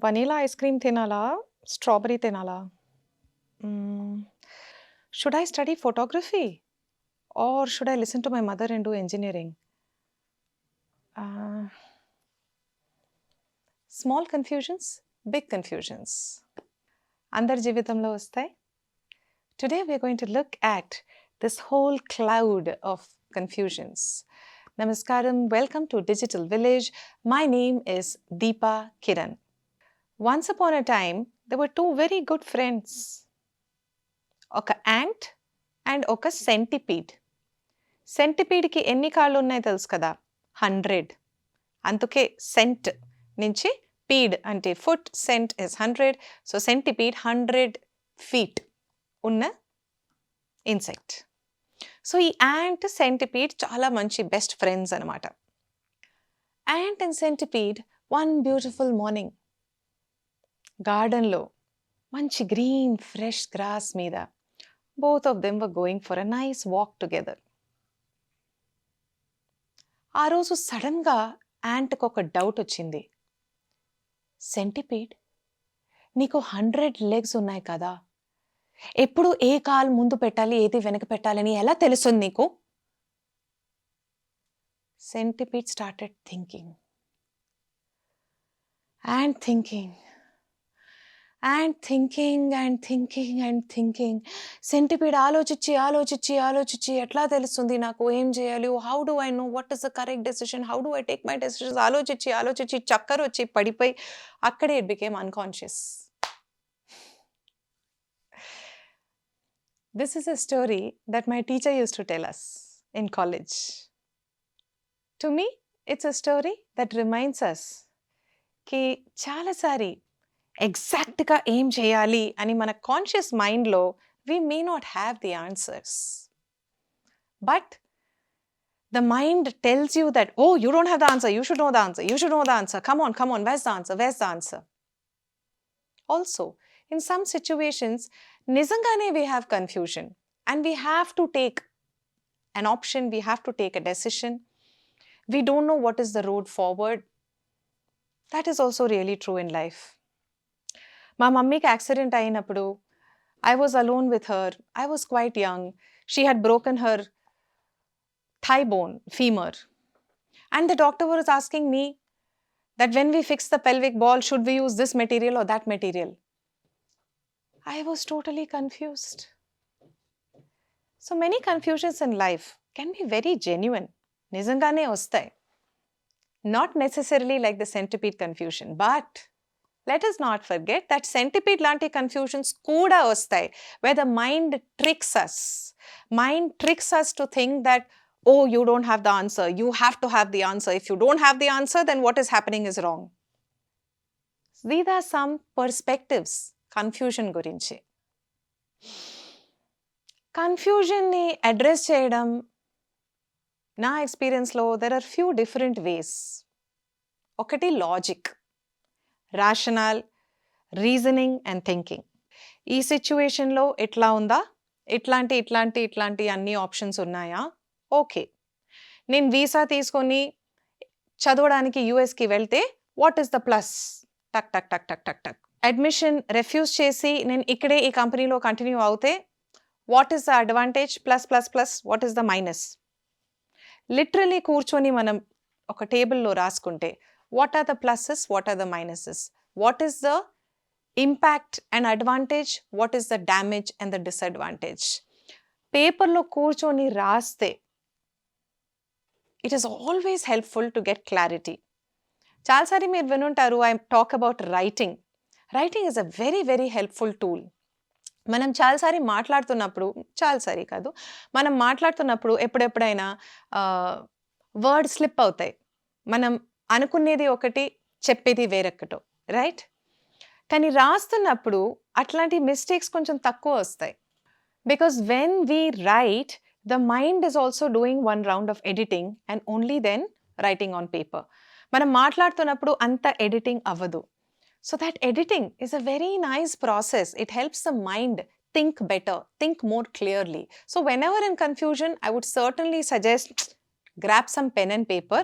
Vanilla ice cream తినాలా? Strawberry తినాలా? Should I study photography? Or should I listen to my mother and do engineering? Small confusions, big confusions అందరి జీవితంలో వస్తాయి. Today we are going to look at this whole cloud of confusions. Namaskaram, welcome to Digital Village. My name is Deepa Kiran. Once upon a time, there were two very good friends. Oka ant and oka centipede. Centipede ki enni kaallu unnai telusu kada? 100. Antuke cent nunchi pede ante foot, cent is 100. So centipede 100 feet. ఉన్న insect. So ఈ ant centipede చాలా మంచి best friends అనమాట. Ant and centipede one beautiful morning గార్డెన్లో మంచి green fresh gross మీద both of them were going for a nice walk together. ఆ రోజు సడన్గా యాంట్కి ఒక డౌట్ వచ్చింది. సెంటిపీడ్, నీకు 100 లెగ్స్ ఉన్నాయి కదా, ఎప్పుడు ఏ కాలు ముందు పెట్టాలి ఏది వెనక పెట్టాలని ఎలా తెలుస్తుంది నీకు? Centipede started thinking and thinking and thinking and thinking and thinking. Centipede ఆలోచించి ఆలోచించి ఆలోచించి ఎట్లా తెలుస్తుంది నాకు, ఏం చేయాలి, how do I know what is the correct decision, how do I take my decisions, ఆలోచించి ఆలోచించి చక్కర వచ్చి పడిపోయి అక్కడే it became unconscious. This is a story that my teacher used to tell us in college. To me, it's a story that reminds us ki chala sari exact ga aim cheyali ani mana conscious mind lo we may not have the answers. But the mind tells you that, oh, you don't have the answer, you should know the answer, you should know the answer, come on, where's the answer, where's the answer? Also, in some situations, nizangane we have confusion and we have to take an option, we have to take a decision. We don't know what is the road forward. That is also really true in life. My mummy ki accident ayinappudu, I was alone with her. I was quite young. She had broken her thigh bone, femur. And the doctor was asking me that when we fix the pelvic ball, should we use this material or that material? I was totally confused. So many confusions in life can be very genuine. Nizangane ostai. Not necessarily like the centipede confusion, but let us not forget that centipede lanti confusions kuda ostai, where the mind tricks us. Mind tricks us to think that, oh, you don't have the answer, you have to have the answer. If you don't have the answer, then what is happening is wrong. These are some perspectives confusion గురించి. కన్ఫ్యూజన్ని address చేయడం నా ఎక్స్పీరియన్స్లో there are few different ways. ఒకటి logic, rational, reasoning and thinking. ఈ సిచ్యువేషన్లో ఎట్లా ఉందా, ఇట్లాంటి అన్ని ఆప్షన్స్ ఉన్నాయా, ఓకే. నేను వీసా తీసుకొని చదవడానికి యుఎస్కి వెళ్తే వాట్ ఈస్ ద ప్లస్, టక్ టక్ టక్ టక్ టక్ టక్. అడ్మిషన్ రెఫ్యూజ్ చేసి నేను ఇక్కడే ఈ కంపెనీలో కంటిన్యూ అవుతే what is the advantage, plus plus plus, what is the minus. Literally కూర్చొని మనం ఒక టేబుల్లో రాసుకుంటే what are the pluses, what are the minuses, what is the impact and advantage, what is the damage and the disadvantage. పేపర్లో కూర్చొని రాస్తే it is always helpful to get clarity. చాలాసారి మీరు వినుంటారు, I talk about writing. Writing is a very very helpful tool. మనం చాలాసారి మాట్లాడుతున్నప్పుడు, చాలాసారి కాదు, మనం మాట్లాడుతున్నప్పుడు ఎప్పుడెప్పుడైనా వర్డ్ స్లిప్ అవుతాయి. మనం అనుకునేది ఒకటి, చెప్పేది వేరొకటో, రైట్? కానీ రాస్తున్నప్పుడు అట్లాంటి మిస్టేక్స్ కొంచెం తక్కువ వస్తాయి. Because when we write, the mind is also doing one round of editing and only then writing on paper. మనం మాట్లాడుతున్నప్పుడు అంత ఎడిటింగ్ అవ్వదు. So that editing is a very nice process. It helps the mind think better, think more clearly. So whenever in confusion, I would certainly suggest grab some pen and paper,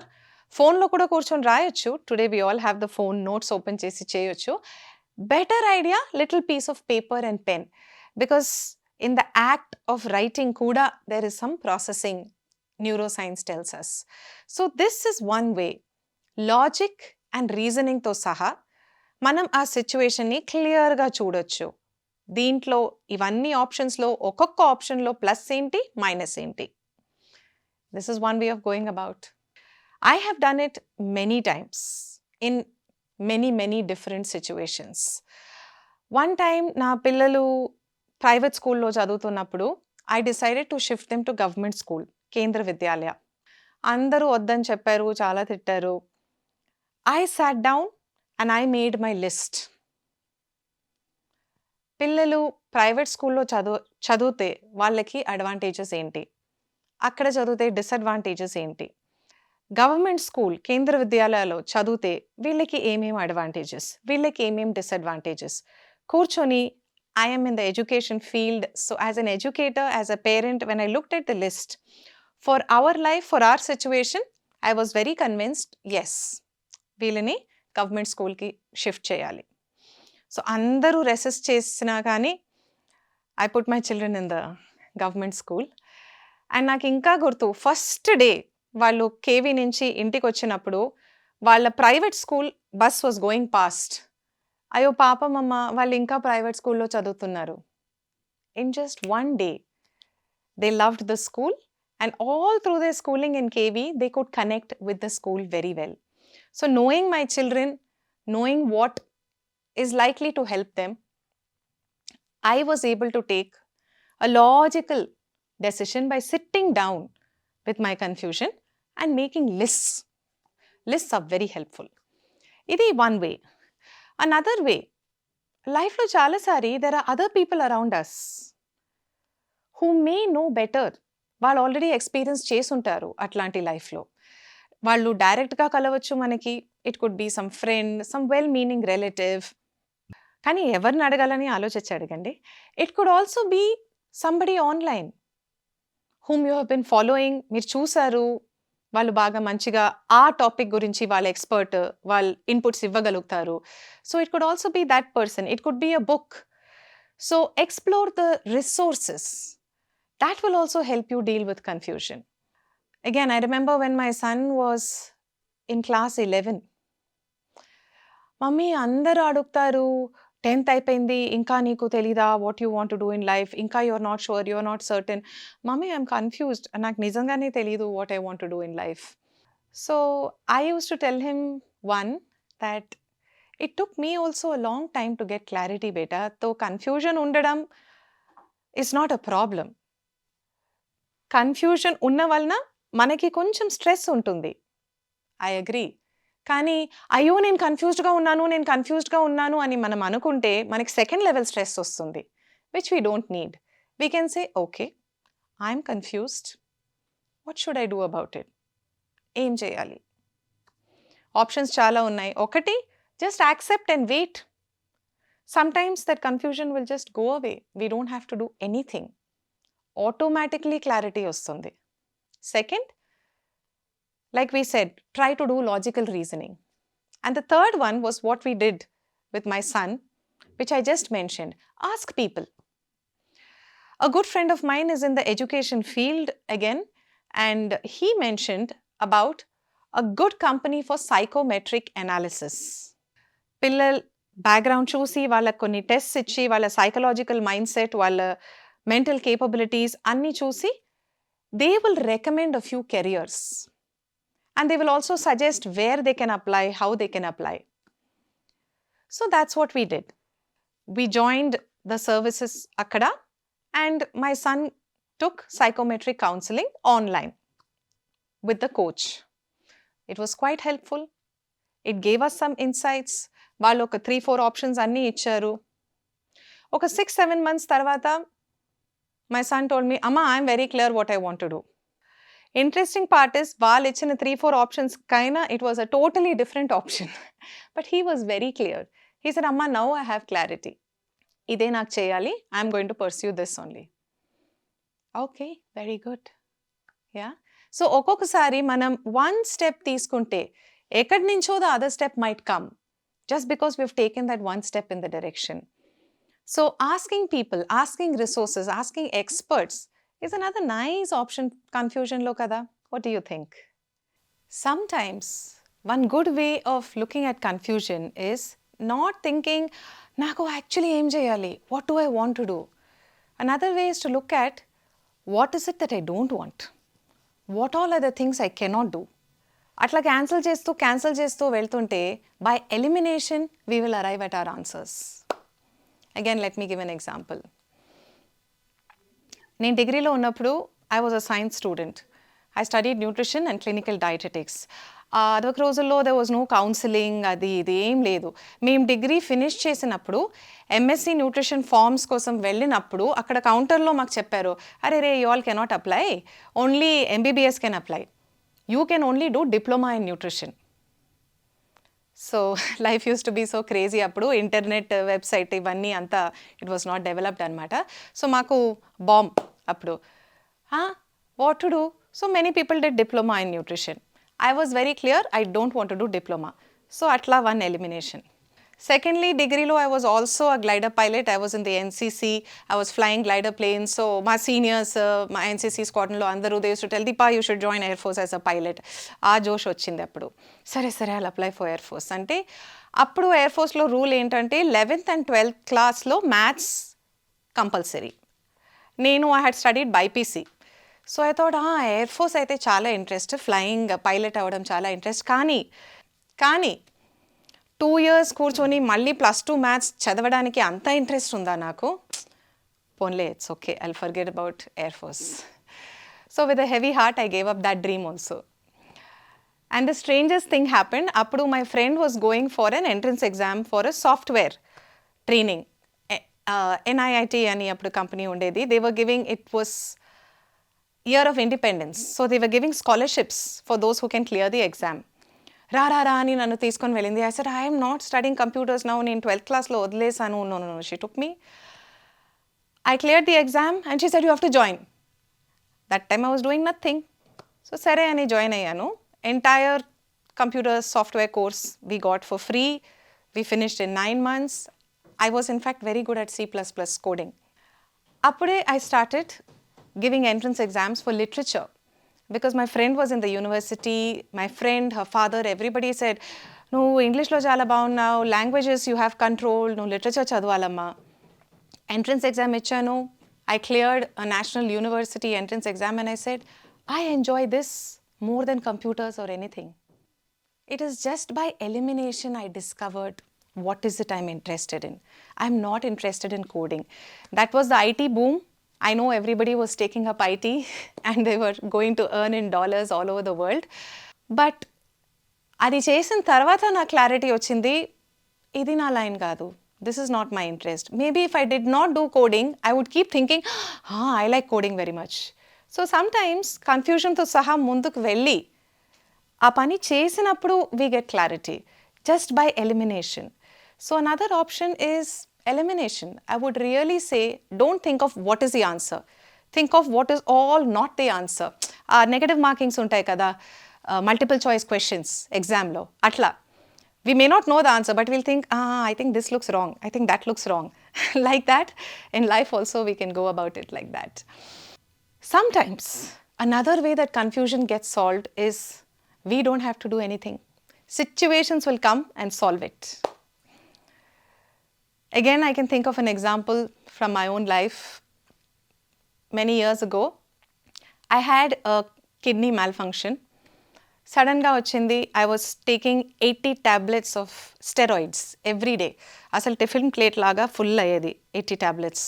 ఫోన్లో కూడా కూర్చొని రాయొచ్చు. Today we all have the phone, notes open చేసి చేయొచ్చు. Better idea little piece of paper and pen, because in the act of writing కూడా there is some processing, neuroscience tells us. So this is one way. Logic and రీజనింగ్తో సహా మనం ఆ సిచ్యువేషన్ని క్లియర్గా చూడొచ్చు. దీంట్లో ఇవన్నీ ఆప్షన్స్లో ఒక్కొక్క ఆప్షన్లో ప్లస్ ఏంటి, మైనస్ ఏంటి. This is one way of going about. I have done it many times in many different situations. One time నా పిల్లలు ప్రైవేట్ స్కూల్లో చదువుతున్నప్పుడు I decided to shift them to government school, కేంద్ర విద్యాలయ. అందరూ వద్దని చెప్పారు, చాలా తిట్టారు. I sat down and I made my list. పిల్లలు ప్రైవేట్ స్కూల్లో చదివితే వాళ్ళకి అడ్వాంటేజెస్ ఏంటి, అక్కడ చదివితే డిసడ్వాంటేజెస్ ఏంటి, గవర్నమెంట్ స్కూల్ కేంద్ర విద్యాలయాల్లో చదివితే వీళ్ళకి ఏమేమి అడ్వాంటేజెస్, వీళ్ళకి ఏమేమి డిసడ్వాంటేజెస్ కూర్చొని, I'm in the education field. So as an educator, as a parent, when I looked at the list for our life, for our situation, I was very convinced, yes, వీళ్ళని government స్కూల్కి shift చేయాలి. సో అందరూ resist చేసినా కానీ I put my children in the government school. And నాకు ఇంకా గుర్తు, ఫస్ట్ డే వాళ్ళు కేవీ నుంచి ఇంటికి వచ్చినప్పుడు వాళ్ళ private school bus was going past. అయ్యో పాపం అమ్మ, వాళ్ళు ఇంకా ప్రైవేట్ స్కూల్లో చదువుతున్నారు. In just one day they loved the school, and all through they schooling in KV they could connect with the school very well. So knowing my children, knowing what is likely to help them, I was able to take a logical decision by sitting down with my confusion and making lists. Lists are very helpful. Idi one way. Another way, life lo chala sari there are other people around us who may know better. వాళ్ళు already experience చేసుంటారు అట్లాంటి లైఫ్లో. వాళ్ళు డైరెక్ట్గా కలవచ్చు మనకి, it could be some friend, some well meaning relative. కానీ ఎవరిని అడగాలని ఆలోచించి అడగండి. It could also be somebody online whom you have been following. మీరు చూసారు, వాళ్ళు బాగా మంచిగా ఆ టాపిక్ గురించి వాళ్ళ ఎక్స్పర్ట్, వాళ్ళు ఇన్పుట్స్ ఇవ్వగలుగుతారు. So it could also be that person, it could be a book. So explore the resources. That will also help you deal with confusion. Again, I remember when my son was in class 11. Mummy, andaru adugtaru, 10th అయిపోయింది, ఇంకా నీకు తెలీదా what you want to do in life, ఇంకా you're not sure, you're not certain. Mummy, I'm confused. నాకు నిజంగానే తెలీదు what I want to do in life. So I used to tell him that it took me also a long time to get clarity, beta. So confusion ఉండడం is not a problem. Confusion ఉన్న వలన మనకి కొంచెం stress ఉంటుంది, I agree. కానీ అయ్యో నేను కన్ఫ్యూజ్డ్గా ఉన్నాను అని మనం అనుకుంటే మనకి సెకండ్ లెవెల్ స్ట్రెస్ వస్తుంది, which we don't need. We can say okay, I'm confused, what should I do about it, ఏం చేయాలి. ఆప్షన్స్ చాలా ఉన్నాయి. ఒకటి, just accept and wait. Sometimes that confusion will just go away. We don't have to do anything. Automatically clarity వస్తుంది. Second, like we said, try to do logical reasoning. And the third one was what we did with my son, which I just mentioned. Ask people. A good friend of mine is in the education field again, and he mentioned about a good company for psychometric analysis. పిల్లల background చూసి వాళ్ళకు కొన్ని tests ఇచ్చి వాళ్ళ psychological mind set, వాళ్ళ mental capabilities అన్ని చూసి they will recommend a few careers, and they will also suggest where they can apply, how they can apply. So that's what we did. We joined the services akkada, and my son took psychometric counseling online with the coach. It was quite helpful. It gave us some insights. వాళ్ళు ఒక 3-4 options అన్నీ ఇచ్చారు. ఒక 6-7 months తర్వాత my son told me, Amma, I'm very clear what I want to do. Interesting part is, వాళ్ళు ఇచ్చిన 3-4 options kaina, it was a totally different option. But he was very clear. He said, Amma, now I have clarity. ఇదే నాకు చేయాలి. I'm going to pursue this only. Okay, very good. Yeah. So ఒక్కొక్కసారి మనం one step తీసుకుంటే ఎక్కడి నుంచో the other step might come just because we've taken that one step in the direction. So asking people, asking resources, asking experts is another nice option confusion lo kada. What do you think? Sometimes one good way of looking at confusion is not thinking naku actually em cheyali, what do I want to do? Another way is to look at what is it that I don't want? What all are the things I cannot do? అట్లా cancel చేస్తూ వెళ్తుంటే by elimination we will arrive at our answers. Again let me give an example. నేను డిగ్రీలో ఉన్నప్పుడు I was a science student. I studied nutrition and clinical డయటెటిక్స్. అదొక రోజుల్లో there was no counselling, అది ఇది ఏం లేదు. మేము డిగ్రీ ఫినిష్ చేసినప్పుడు ఎంఎస్సి న్యూట్రిషన్ ఫార్మ్స్ కోసం వెళ్ళినప్పుడు అక్కడ కౌంటర్లో మాకు చెప్పారు, అరే రే you all cannot apply, only MBBS can apply. You can only do diploma in nutrition. So life used to be so crazy appudu, internet website ivanni anta it was not developed anamata. So maaku bomb appudu, what to do? So many people did diploma in nutrition. I was very clear I don't want to do diploma. So atla one elimination. Secondly, degree lo I was also a glider pilot. I was in the NCC. I was flying glider planes. So my seniors, my NCC squadron lo andaru, they used to tell, Deepa, you should join Air Force as a pilot. Aa josh ochindi appudu. Sare I'll apply for Air Force. Ante appudu Air Force lo rule entante 11th and 12th class lo maths compulsory. Nenu I had studied BPC. So I thought Air Force aithe chaala interest, flying pilot avadam chaala interest. Kani 2 years కూర్చొని మళ్ళీ +2 maths చదవడానికి అంత interest ఉందా నాకు? పోన్లే, it's okay, I'll forget about air force. So with a heavy heart I gave up that dream also. And the strangest thing happened. అప్పుడు my friend was going for an entrance exam for a software training. NIIT అని అప్పుడు company ఉండేది. They were giving, it was year of independence. So they were giving scholarships for those who can clear the exam. రా అని నన్ను తీసుకొని వెళ్ళింది. I said I'm not studying computers now, నేను 12th క్లాస్లో వదిలేసాను. No, she took me. I cleared the exam and she said, you have to join. That time I was doing nothing. So సరే అని జాయిన్ అయ్యాను. Entire computer software course we got for free. We finished in 9 months. I was in fact very good at C++ coding. అప్పుడే I started giving entrance exams for literature. Because my friend was in the university, my friend, her father, everybody said, నువ్వు ఇంగ్లీష్లో చాలా బాగున్నావు, languages you have control, నువ్వు literature చదవాలమ్మా. Entrance exam ఇచ్చాను. I cleared a national university entrance exam and I said, I enjoy this more than computers or anything. It is just by elimination I discovered what is it I'm interested in. I'm not interested in coding. That was the IT boom. I know everybody was taking up IT and they were going to earn in dollars all over the world. But అది చేసిన తర్వాత నా clarity వచ్చింది, ఇది నా line కాదు. This is not my interest. Maybe if I did not do coding, I would keep thinking, I like coding very much. So sometimes confusionతో సహా ముందుకు వెళ్ళి ఆ పని చేసినప్పుడు we get clarity just by elimination. So another option is elimination. I would really say, don't think of what is the answer. Think of what is all not the answer. Negative markings ఉంటాయి కదా, multiple choice questions examలో, అట్లా. We may not know the answer, but we'll think, I think this looks wrong. I think that looks wrong. Like that, in life also we can go about it like that. Sometimes, another way that confusion gets solved is we don't have to do anything. Situations will come and solve it. Again, I can think of an example from my own life. Many years ago, I had a kidney malfunction. సడన్గా వచ్చింది. I was taking 80 tablets of steroids every day. అసలు tiffin plate లాగా full అయ్యేది 80 tablets.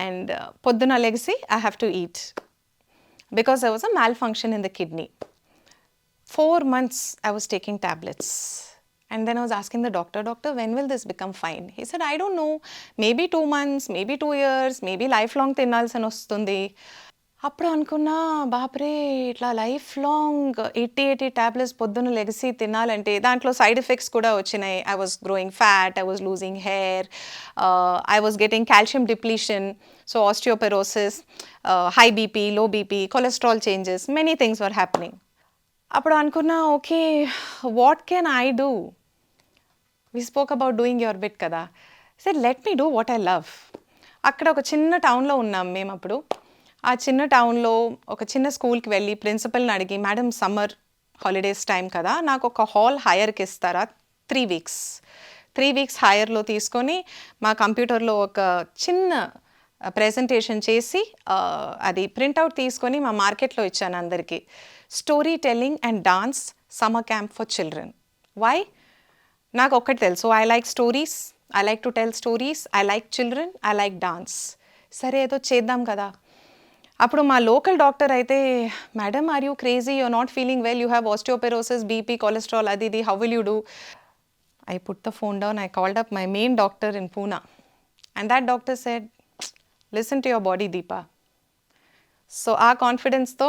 And పొద్దున లెగిసి I have to eat because there was a malfunction in the kidney. 4 months I was taking tablets. And then I was asking the doctor, when will this become fine? He said, I don't know, maybe 2 months, maybe 2 years, maybe lifelong తినాల్సిన వస్తుంది. అప్పుడు అనుకున్నా, బాప్రే! ఇట్లా life long 80 tablets పొద్దున్న లెగిసి తినాలంటే దాంట్లో side effects కూడా వచ్చినాయి. I was growing fat, I was losing hair, I was getting calcium depletion, so osteoporosis, high BP, low BP, cholesterol changes, many things were happening. అప్పుడు అనుకున్నా, okay, what can I do? We spoke about doing your bit కదా. Said let me do what I love. అక్కడ ఒక చిన్న టౌన్లో ఉన్నాం మేము అప్పుడు. ఆ చిన్న టౌన్లో ఒక చిన్న స్కూల్కి వెళ్ళి ప్రిన్సిపల్ని అడిగి, మేడం సమ్మర్ హాలిడేస్ టైం కదా, నాకు ఒక హాల్ హైయర్కి ఇస్తారా 3 వీక్స్. 3 వీక్స్ హైయర్లో తీసుకొని మా కంప్యూటర్లో ఒక చిన్న ప్రెజెంటేషన్ చేసి అది ప్రింట్అవుట్ తీసుకొని మా మార్కెట్లో ఇచ్చాను అందరికీ. Story telling and dance summer camp for children. Why? నాకు ఒక్కటి తెలుసు, I like stories, I like to tell stories, I like children, I like dance. సరే ఏదో చేద్దాం కదా. అప్పుడు మా లోకల్ డాక్టర్ అయితే, madam are you crazy, you're not feeling well, you have osteoporosis, BP, cholesterol, అది ఇది, how will you do? I put the phone down, I called up my main doctor in Pune. And that doctor said, listen to your body, Deepa. So ఆ కాన్ఫిడెన్స్తో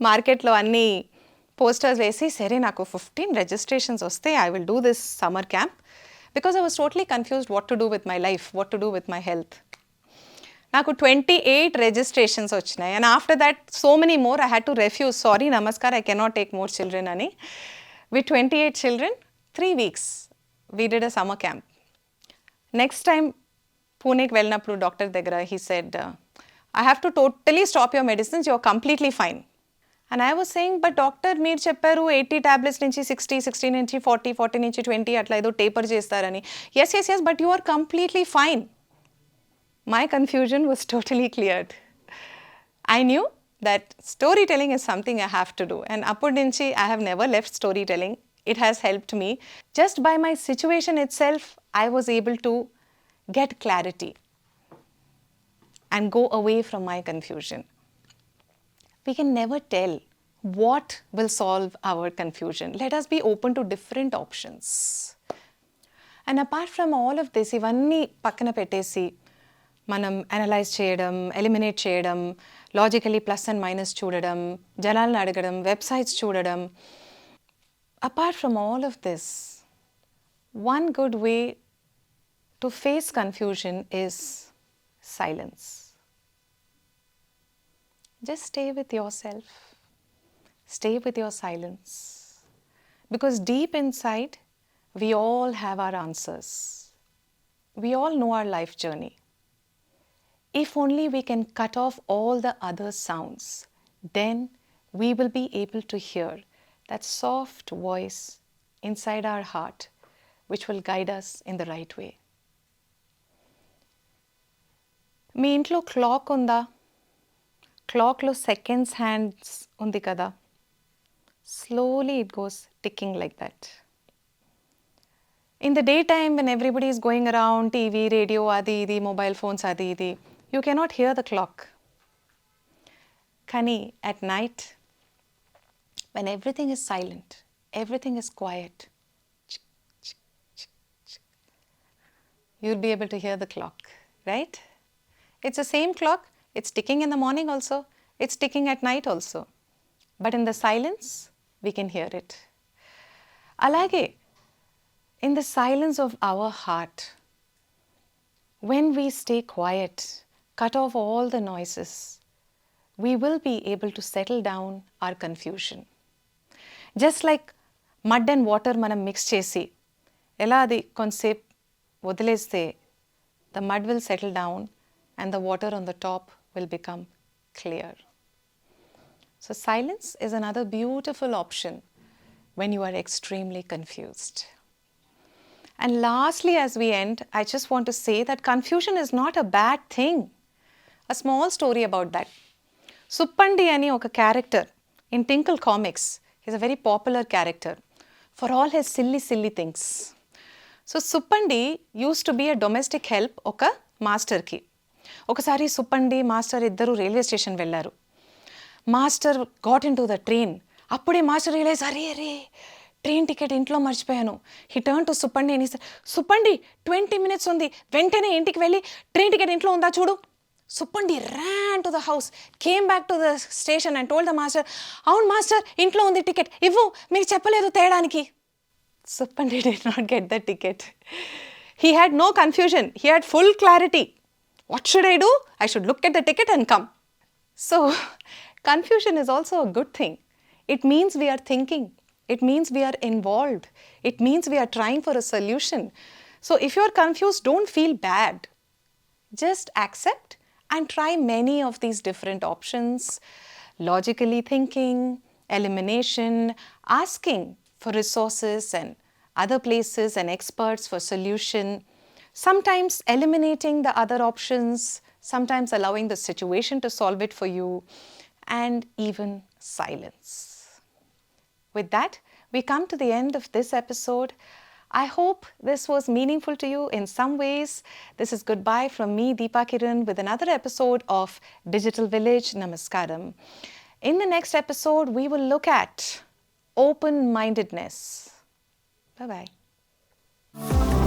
మార్కెట్లో అన్ని posters వేసి, సరే నాకు 15 registrations వస్తే I will do this summer camp, because I was totally confused what to do with my life, what to do with my health. నాకు 28 registrations వచ్చినాయి. And after that so many more I had to refuse, sorry నమస్కార్, I cannot take more children అని. With 28 children 3 weeks we did a summer camp. Next time పూణేకి వెళ్ళినప్పుడు doctor దగ్గర he said, I have to totally stop your medicines, you are completely fine. And I was saying, but doctor మీరు చెప్పారు 80 tablets నుంచి 60, 60 నుంచి 40, 40 నుంచి 20 అట్లా ఏదో టేపర్ చేస్తారని. Yes yes yes, but you are completely fine. My confusion was totally cleared. I knew that storytelling is something I have to do. And appur nunchi I have never left storytelling. It has helped me. Just by my situation itself, I was able to get clarity and go away from my confusion. We can never tell what will solve our confusion. Let us be open to different options. And apart from all of this, ivanni pakkana pettesi మనం analyse చేయడం, eliminate చేయడం, logically plus and minus చూడడం, జనాలను అడగడం, websites చూడడం. Apart from all of this, one good way to face confusion is silence. Just stay with your self, stay with your silence, because deep inside we all have our answers. We all know our life journey. If only we can cut off all the other sounds, then we will be able to hear that soft voice inside our heart, which will guide us in the right way. మీ ఇంట్లో clock ఉందా? క్లాక్లో seconds hands ఉంది కదా. Slowly it goes ticking like that. In the daytime, when everybody is going around, TV, radio, adi idi, mobile phones, adi idi, you cannot hear the clock. Kani, at night, when everything is silent, everything is quiet, you'll be able to hear the clock, right? It's the same clock. It's ticking in the morning also. It's ticking at night also. But in the silence, we can hear it. Alage, in the silence of our heart, when we stay quiet, cut off all the noises, we will be able to settle down our confusion. Just like mud and water manam mix chesi, ela adi konsep వదిలేస్తే the mud will settle down and the water on the top will become clear. So silence is another beautiful option when you are extremely confused. And lastly, as we end, I just want to say that confusion is not a bad thing. A small story about that. Suppandi ani oka character in Tinkle Comics. He's a very popular character for all his silly things. So Suppandi used to be a domestic help oka master ki. Okasari Suppandi master iddaru railway station vellaru. Master got into the train. Appude master realized, arre train ticket ఇంట్లో మర్చిపోయాను. He turn to సుప్పండి అని, సుప్పండి 20 minutes ఉంది, వెంటనే ఇంటికి వెళ్ళి train ticket ఇంట్లో ఉందా చూడు Suppandi ran to the house, came back to the station and told the master, "Avun master, intlo undi ticket. Ivvu, meeku cheppaledu teyadaniki." Suppandi did not get the ticket. He had no confusion. He had full clarity. What should I do? I should look at the ticket and come. So, confusion is also a good thing. It means we are thinking. It means we are involved. It means we are trying for a solution. So, if you are confused, don't feel bad. Just accept and try many of these different options. Logically thinking, elimination, asking for resources and other places and experts for solution. Sometimes eliminating the other options, sometimes allowing the situation to solve it for you, and even silence. With that, we come to the end of this episode. I hope this was meaningful to you in some ways. This is goodbye from me, Deepa Kiran, with another episode of Digital Village. Namaskaram. In the next episode, we will look at open-mindedness. Bye-bye.